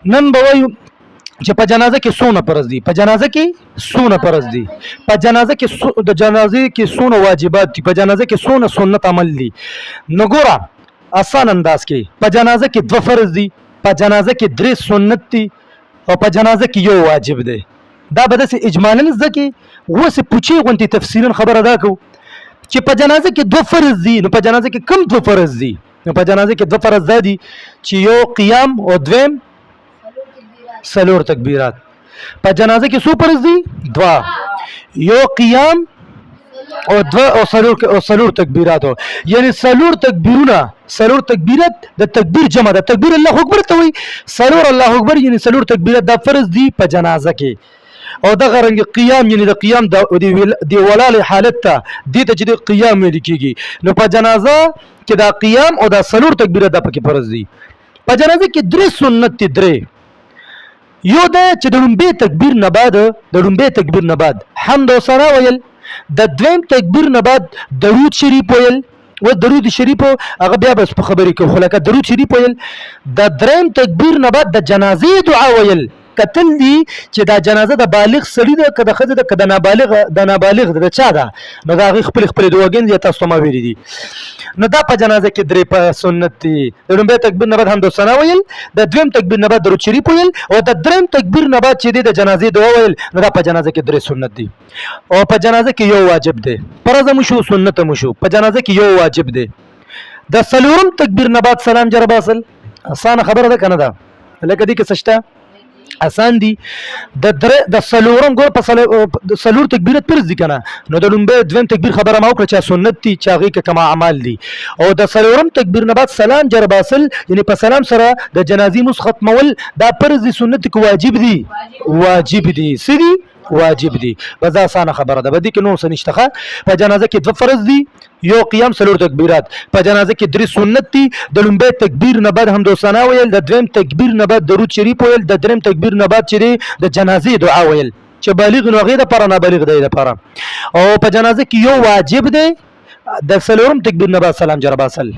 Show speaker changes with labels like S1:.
S1: نن به وایو چې په جنازه کې څونه فرض دي، په جنازه کې څونه فرض دي، په جنازه کې د جنازې کې څونه واجبات دي، په جنازه کې څونه سنت عمل دي. نو ګوره آسان انداز کې په جنازه کې 2 فرض دي، په جنازه کې 3 سنت دي او په جنازه کې 1 واجب دی. دا به داسې اجمالا زده کې اوسې پوچې غونتې تفصیلا خبره دا کوو چې په جنازه کې 2 فرض دي. نو په جنازه کې کوم 2 فرض دي؟ نو په جنازه کې 2 فرض دا دي چې یو قیام او دویم سلور تکبیرات. په جنازه کې څو فرض دي؟ 2. یو قیام او 2 او سلور تکبیرات. یعنی سلور تکبیرونه، سلور تکبیرات د تکبیر جمع ده. تکبیر الله اکبر ته وایي، سلور الله اکبر یعنی سلور تکبیرات دا فرض دي په جنازه کې. او دغه رنګ قیام یعنی د قیام د ولال حالت ته دې ته چې د قیام ویل کېږي. نو په جنازه کې دا قیام او دا سلور تکبیرات دا پکې فرض دي. په جنازه کې 3 سنت دي. 3 یو دا چې د لومبۍ تکبیر نه بعد، د لومبۍ تکبیر نه بعد حمد او ثنا ویل، د دویم تکبیر نه بعد درود شریف ویل. و درود شریف هغه بیا بس په خبرې کې خو لکه درود شریف ویل. د دریم تکبیر نه بعد د جنازې دعا ویل. کتل دي چې دا جنازه د بالغ سړي ده که د ښځې ده که د نابالغ ده، د چا ده؟ نو د هغې خپلې دعاګانې تاسو ته ما ویلي دي. نو دا په جنازه کې 3 سنت دي. د لومبۍ تکبیر نه بعد حمد و ثنا ویل، د دویم تکبیر نه بعد درود شریف ویل او د دریم تکبیر نه بعد چې دی د جنازې دعا ویل. نو دا په جنازه کې 3 سنت دي. او په جنازه کې 1 واجب دی. فرض مو شو، سنت مو شو. په جنازه کې 1 واجب دی. د سلورم تکبیر نه بعد سلام جر باسل. اسانه خبره ده کنه؟ دا لکه دې کې سشته آسان دي. د سلورم ګور په سلور تکبیرات فرض دي کنه. نو د لومبۍ دویم تکبیر خبره ما وکړه چې سنت دي، چې هغې کې کما اعمال دي. او د سلورم تکبیر نه بعد سلام جر باسل یعنی په سلام سره د جنازې مونځ ختمول دا فرض دي، سنت کې واجب دي. واجب دي څه دي؟ واجب دي. بس دا اسانه خبره ده. بدی کې نور څه نشته. په جنازه کې 2 فرض دي، یو قیام سلور تکبیرات. په جنازه کې 3 سنت دي. د لومبۍ تکبیر نه بعد حمد و ثنا ویل، د دویم تکبیر نه بعد درود شریف ویل، د دریم تکبیر نه بعد چې د جنازې دعا ویل. چې بالغ نو هغې دپاره، نابالغ دی دپاره. او په جنازه کې 1 واجب دی. د سلورم تکبیر نه بعد سلام جر باسل.